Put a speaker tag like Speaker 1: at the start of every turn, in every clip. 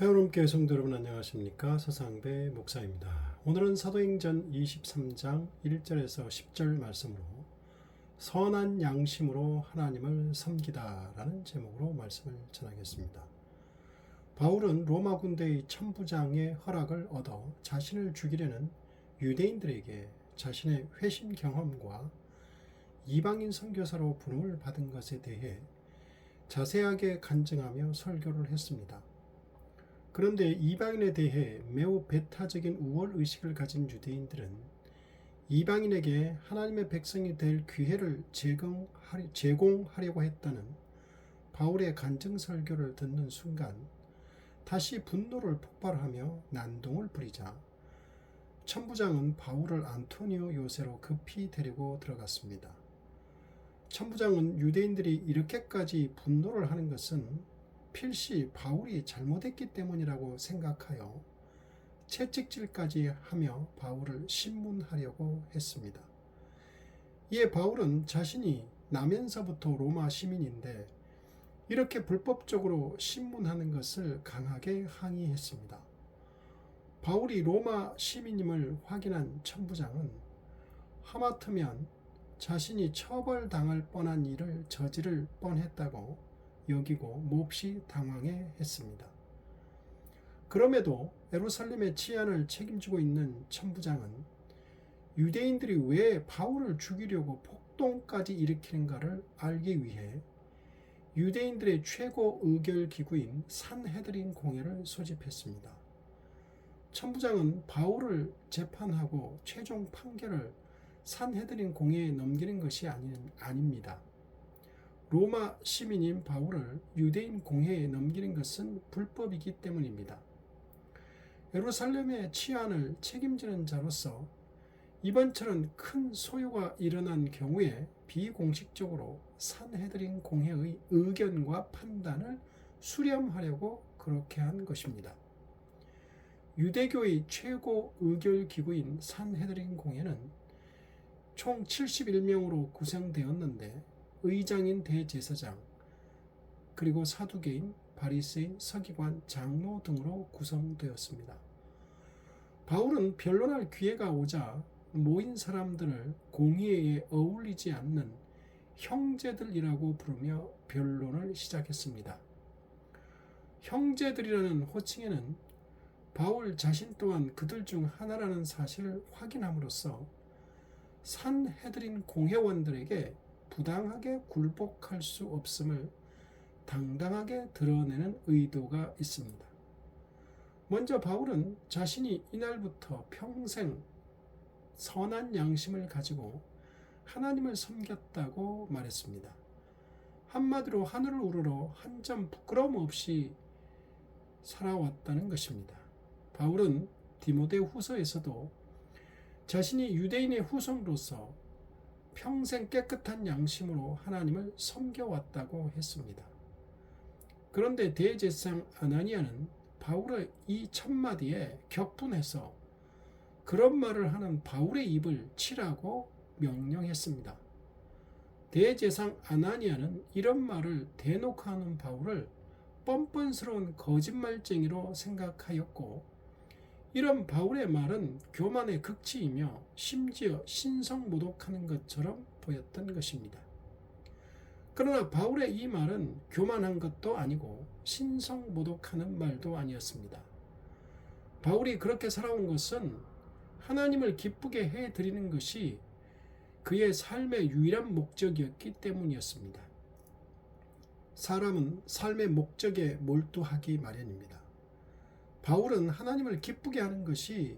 Speaker 1: 해오름교회 성도 여러분 안녕하십니까? 서상배 목사입니다. 오늘은 사도행전 23장 1절에서 10절 말씀으로 선한 양심으로 하나님을 섬기다 라는 제목으로 말씀을 전하겠습니다. 바울은 로마 군대의 천부장의 허락을 얻어 자신을 죽이려는 유대인들에게 자신의 회심 경험과 이방인 선교사로 부름을 받은 것에 대해 자세하게 간증하며 설교를 했습니다. 그런데 이방인에 대해 매우 배타적인 우월의식을 가진 유대인들은 이방인에게 하나님의 백성이 될 기회를 제공하려고 했다는 바울의 간증 설교를 듣는 순간 다시 분노를 폭발하며 난동을 부리자 천부장은 바울을 안토니오 요새로 급히 데리고 들어갔습니다. 천부장은 유대인들이 이렇게까지 분노를 하는 것은 필시 바울이 잘못했기 때문이라고 생각하여 채찍질까지 하며 바울을 신문하려고 했습니다. 이에 바울은 자신이 나면서부터 로마 시민인데 이렇게 불법적으로 신문하는 것을 강하게 항의했습니다. 바울이 로마 시민임을 확인한 천부장은 하마터면 자신이 처벌당할 뻔한 일을 저지를 뻔했다고 여기고 몹시 당황해 했습니다. 그럼에도 예루살렘의 치안을 책임지고 있는 천부장은 유대인들이 왜 바울을 죽이려고 폭동까지 일으키는가를 알기 위해 유대인들의 최고 의결 기구인 산헤드린 공회를 소집했습니다. 천부장은 바울을 재판하고 최종 판결을 산헤드린 공회에 넘기는 것이 아닙니다. 로마 시민인 바울을 유대인 공회에 넘기는 것은 불법이기 때문입니다. 예루살렘의 치안을 책임지는 자로서 이번처럼 큰 소요가 일어난 경우에 비공식적으로 산헤드린 공회의 의견과 판단을 수렴하려고 그렇게 한 것입니다. 유대교의 최고 의결 기구인 산헤드린 공회는 총 71명으로 구성되었는데 의장인 대제사장, 그리고 사두개인, 바리새인, 서기관, 장로 등으로 구성되었습니다. 바울은 변론할 기회가 오자 모인 사람들을 공의회에 어울리지 않는 형제들이라고 부르며 변론을 시작했습니다. 형제들이라는 호칭에는 바울 자신 또한 그들 중 하나라는 사실을 확인함으로써 산헤드린 공회원들에게 부당하게 굴복할 수 없음을 당당하게 드러내는 의도가 있습니다. 먼저 바울은 자신이 이날부터 평생 선한 양심을 가지고 하나님을 섬겼다고 말했습니다. 한마디로 하늘을 우러러 한 점 부끄러움 없이 살아왔다는 것입니다. 바울은 디모데후서에서도 자신이 유대인의 후손으로서 평생 깨끗한 양심으로 하나님을 섬겨왔다고 했습니다. 그런데 대제사장 아나니아는 바울의 이 첫마디에 격분해서 그런 말을 하는 바울의 입을 치라고 명령했습니다. 대제사장 아나니아는 이런 말을 대놓고 하는 바울을 뻔뻔스러운 거짓말쟁이로 생각하였고 이런 바울의 말은 교만의 극치이며 심지어 신성모독하는 것처럼 보였던 것입니다. 그러나 바울의 이 말은 교만한 것도 아니고 신성모독하는 말도 아니었습니다. 바울이 그렇게 살아온 것은 하나님을 기쁘게 해드리는 것이 그의 삶의 유일한 목적이었기 때문이었습니다. 사람은 삶의 목적에 몰두하기 마련입니다. 바울은 하나님을 기쁘게 하는 것이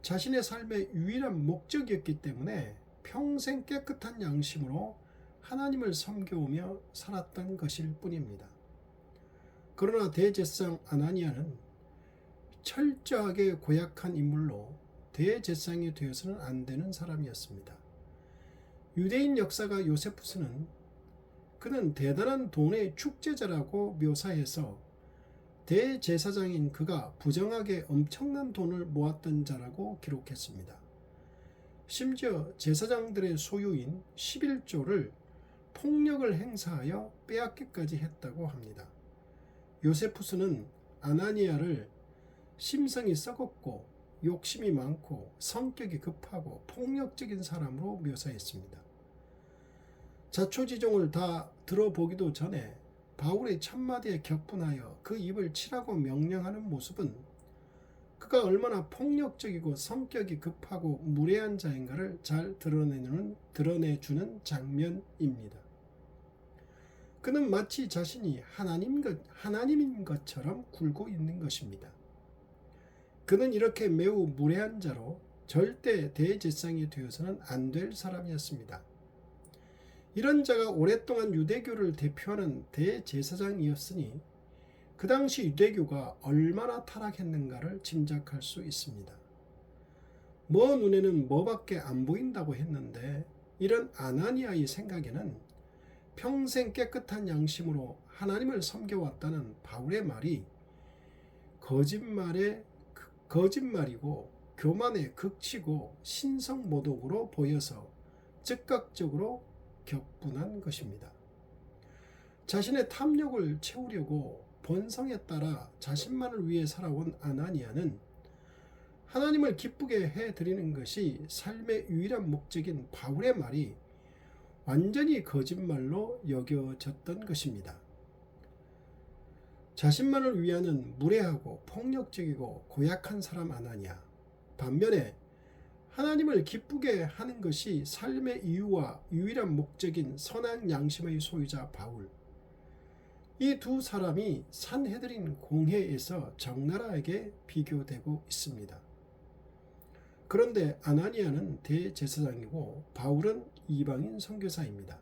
Speaker 1: 자신의 삶의 유일한 목적이었기 때문에 평생 깨끗한 양심으로 하나님을 섬겨오며 살았던 것일 뿐입니다. 그러나 대제사장 아나니아는 철저하게 고약한 인물로 대제사장이 되어서는 안 되는 사람이었습니다. 유대인 역사가 요세푸스는 그는 대단한 돈의 축제자라고 묘사해서 대제사장인 그가 부정하게 엄청난 돈을 모았던 자라고 기록했습니다. 심지어 제사장들의 소유인 11조를 폭력을 행사하여 빼앗기까지 했다고 합니다. 요세푸스는 아나니아를 심성이 썩었고 욕심이 많고 성격이 급하고 폭력적인 사람으로 묘사했습니다. 자초지종을 다 들어보기도 전에 바울의 첫마디에 격분하여 그 입을 치라고 명령하는 모습은 그가 얼마나 폭력적이고 성격이 급하고 무례한 자인가를 잘 드러내주는 장면입니다. 그는 마치 자신이 하나님인 것처럼 굴고 있는 것입니다. 그는 이렇게 매우 무례한 자로 절대 대제사장이 되어서는 안 될 사람이었습니다. 이런 자가 오랫동안 유대교를 대표하는 대제사장이었으니 그 당시 유대교가 얼마나 타락했는가를 짐작할 수 있습니다. 뭐 눈에는 뭐밖에 안 보인다고 했는데 이런 아나니아의 생각에는 평생 깨끗한 양심으로 하나님을 섬겨왔다는 바울의 말이 거짓말이고 교만의 극치고 신성모독으로 보여서 즉각적으로 격분한 것입니다. 자신의 탐욕을 채우려고 본성에 따라 자신만을 위해 살아온 아나니아는 하나님을 기쁘게 해드리는 것이 삶의 유일한 목적인 바울의 말이 완전히 거짓말로 여겨졌던 것입니다. 자신만을 위하는 무례하고 폭력적이고 고약한 사람 아나니아, 반면에 하나님을 기쁘게 하는 것이 삶의 이유와 유일한 목적인 선한 양심의 소유자 바울, 이 두 사람이 산헤드린 공회에서 적나라하게 비교되고 있습니다. 그런데 아나니아는 대제사장이고 바울은 이방인 선교사입니다.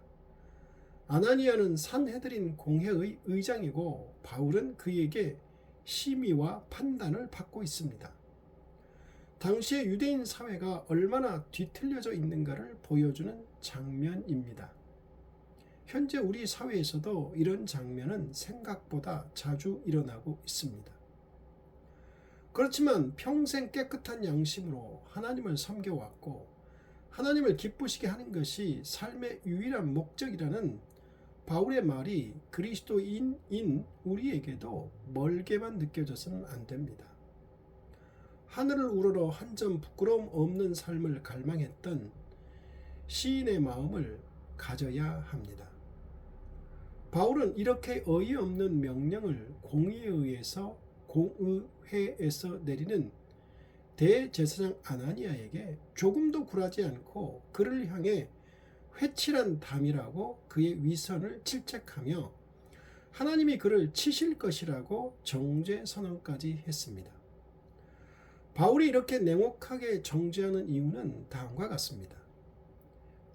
Speaker 1: 아나니아는 산헤드린 공회의 의장이고 바울은 그에게 심의와 판단을 받고 있습니다. 당시의 유대인 사회가 얼마나 뒤틀려져 있는가를 보여주는 장면입니다. 현재 우리 사회에서도 이런 장면은 생각보다 자주 일어나고 있습니다. 그렇지만 평생 깨끗한 양심으로 하나님을 섬겨왔고 하나님을 기쁘시게 하는 것이 삶의 유일한 목적이라는 바울의 말이 그리스도인인 우리에게도 멀게만 느껴져서는 안 됩니다. 하늘을 우러러 한 점 부끄러움 없는 삶을 갈망했던 시인의 마음을 가져야 합니다. 바울은 이렇게 어이없는 명령을 공의회에서 내리는 대제사장 아나니아에게 조금도 굴하지 않고 그를 향해 회칠한 담이라고 그의 위선을 질책하며 하나님이 그를 치실 것이라고 정죄 선언까지 했습니다. 바울이 이렇게 냉혹하게 정죄하는 이유는 다음과 같습니다.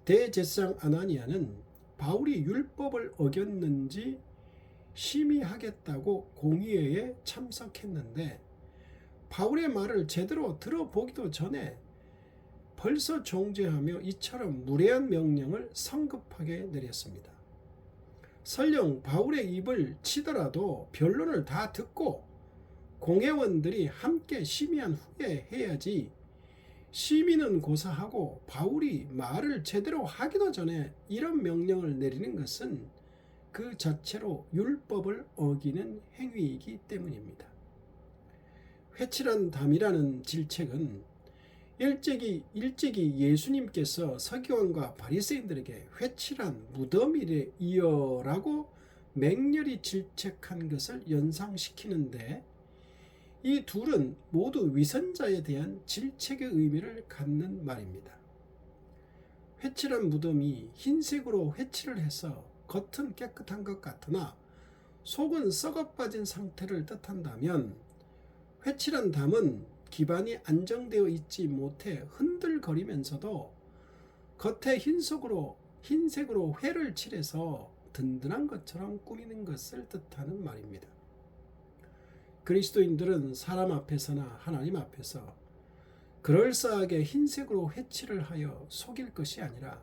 Speaker 1: 대제사장 아나니아는 바울이 율법을 어겼는지 심의하겠다고 공의회에 참석했는데 바울의 말을 제대로 들어보기도 전에 벌써 정죄하며 이처럼 무례한 명령을 성급하게 내렸습니다. 설령 바울의 입을 치더라도 변론을 다 듣고 공회원들이 함께 심의한 후에 해야지 심의는 고사하고 바울이 말을 제대로 하기도 전에 이런 명령을 내리는 것은 그 자체로 율법을 어기는 행위이기 때문입니다. 회칠한 담이라는 질책은 일찍이 예수님께서 서기관과 바리새인들에게 회칠한 무덤이래이어라고 맹렬히 질책한 것을 연상시키는데 이 둘은 모두 위선자에 대한 질책의 의미를 갖는 말입니다. 회칠한 무덤이 흰색으로 회칠을 해서 겉은 깨끗한 것 같으나 속은 썩어빠진 상태를 뜻한다면 회칠한 담은 기반이 안정되어 있지 못해 흔들거리면서도 겉에 흰색으로 회를 칠해서 든든한 것처럼 꾸미는 것을 뜻하는 말입니다. 그리스도인들은 사람 앞에서나 하나님 앞에서 그럴싸하게 흰색으로 회칠을 하여 속일 것이 아니라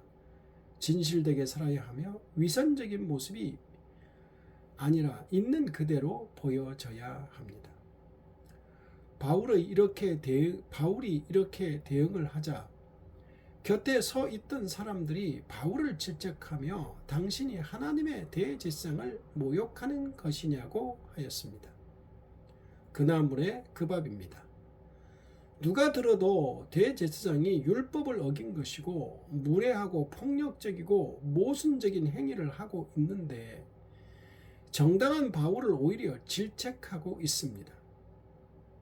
Speaker 1: 진실되게 살아야 하며 위선적인 모습이 아니라 있는 그대로 보여져야 합니다. 바울이 이렇게 대응을 하자 곁에 서 있던 사람들이 바울을 질책하며 당신이 하나님의 대제사장을 모욕하는 것이냐고 하였습니다. 그 나물의 그 밥입니다. 누가 들어도 대제사장이 율법을 어긴 것이고 무례하고 폭력적이고 모순적인 행위를 하고 있는데 정당한 바울을 오히려 질책하고 있습니다.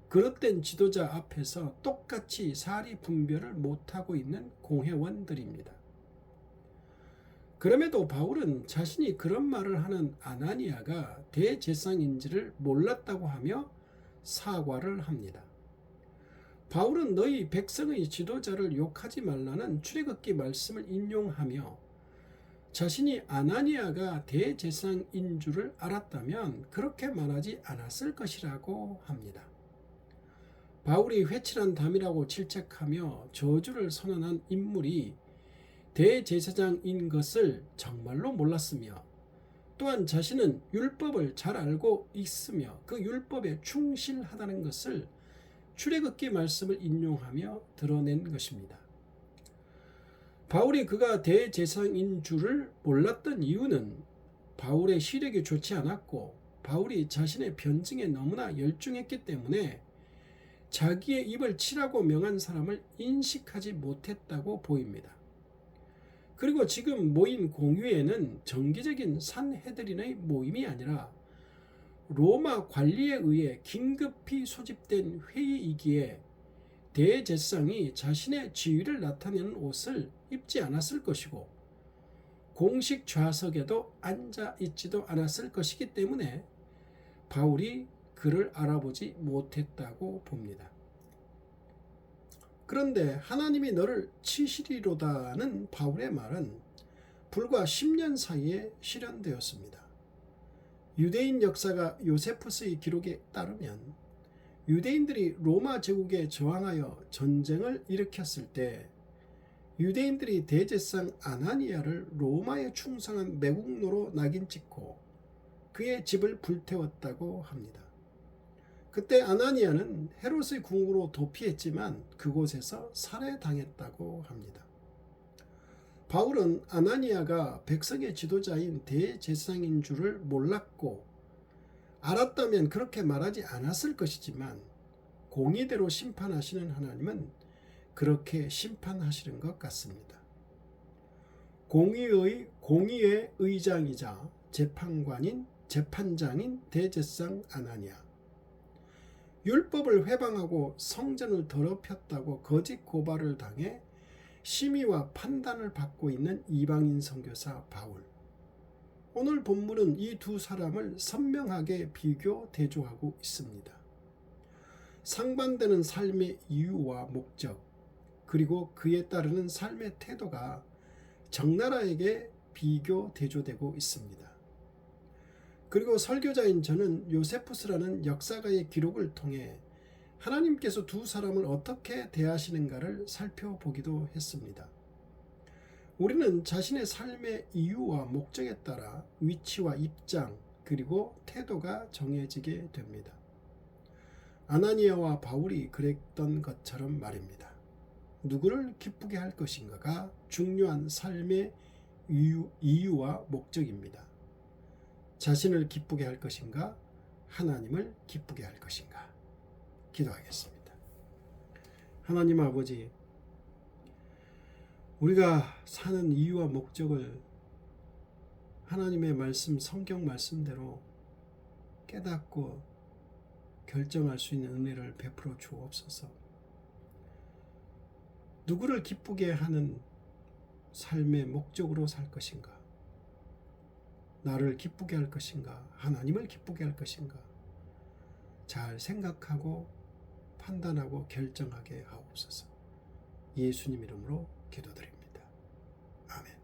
Speaker 1: 그릇된 지도자 앞에서 똑같이 사리 분별을 못하고 있는 공회원들입니다. 그럼에도 바울은 자신이 그런 말을 하는 아나니아가 대제사장인지를 몰랐다고 하며 사과를 합니다. 바울은 너희 백성의 지도자를 욕하지 말라는 출애굽기 말씀을 인용하며 자신이 아나니아가 대제사장인 줄을 알았다면 그렇게 말하지 않았을 것이라고 합니다. 바울이 회칠한 담이라고 질책하며 저주를 선언한 인물이 대제사장인 것을 정말로 몰랐으며 또한 자신은 율법을 잘 알고 있으며 그 율법에 충실하다는 것을 출애굽기 말씀을 인용하며 드러낸 것입니다. 바울이 그가 대제사장인 줄을 몰랐던 이유는 바울의 시력이 좋지 않았고 바울이 자신의 변증에 너무나 열중했기 때문에 자기의 입을 치라고 명한 사람을 인식하지 못했다고 보입니다. 그리고 지금 모인 공회에는 정기적인 산헤드린의 모임이 아니라 로마 관리에 의해 긴급히 소집된 회의이기에 대제사장이 자신의 지위를 나타내는 옷을 입지 않았을 것이고 공식 좌석에도 앉아 있지도 않았을 것이기 때문에 바울이 그를 알아보지 못했다고 봅니다. 그런데 하나님이 너를 치시리로다는 바울의 말은 불과 10년 사이에 실현되었습니다. 유대인 역사가 요세푸스의 기록에 따르면 유대인들이 로마 제국에 저항하여 전쟁을 일으켰을 때 유대인들이 대제사장 아나니아를 로마에 충성한 매국노로 낙인 찍고 그의 집을 불태웠다고 합니다. 그때 아나니아는 헤롯의 궁으로 도피했지만 그곳에서 살해당했다고 합니다. 바울은 아나니아가 백성의 지도자인 대제사장인 줄을 몰랐고 알았다면 그렇게 말하지 않았을 것이지만 공의대로 심판하시는 하나님은 그렇게 심판하시는 것 같습니다. 공의의 의장이자 재판장인 대제사장 아나니아. 율법을 회방하고 성전을 더럽혔다고 거짓 고발을 당해 심의와 판단을 받고 있는 이방인 선교사 바울. 오늘 본문은 이 두 사람을 선명하게 비교 대조하고 있습니다. 상반되는 삶의 이유와 목적, 그리고 그에 따르는 삶의 태도가 적나라하게 비교 대조되고 있습니다. 그리고 설교자인 저는 요세푸스라는 역사가의 기록을 통해 하나님께서 두 사람을 어떻게 대하시는가를 살펴보기도 했습니다. 우리는 자신의 삶의 이유와 목적에 따라 위치와 입장 그리고 태도가 정해지게 됩니다. 아나니아와 바울이 그랬던 것처럼 말입니다. 누구를 기쁘게 할 것인가가 중요한 삶의 이유와 목적입니다. 자신을 기쁘게 할 것인가? 하나님을 기쁘게 할 것인가? 기도하겠습니다. 하나님 아버지, 우리가 사는 이유와 목적을 하나님의 말씀, 성경 말씀대로 깨닫고 결정할 수 있는 은혜를 베풀어 주옵소서. 누구를 기쁘게 하는 삶의 목적으로 살 것인가? 나를 기쁘게 할 것인가? 하나님을 기쁘게 할 것인가? 잘 생각하고 판단하고 결정하게 하옵소서. 예수님 이름으로 기도드립니다. 아멘.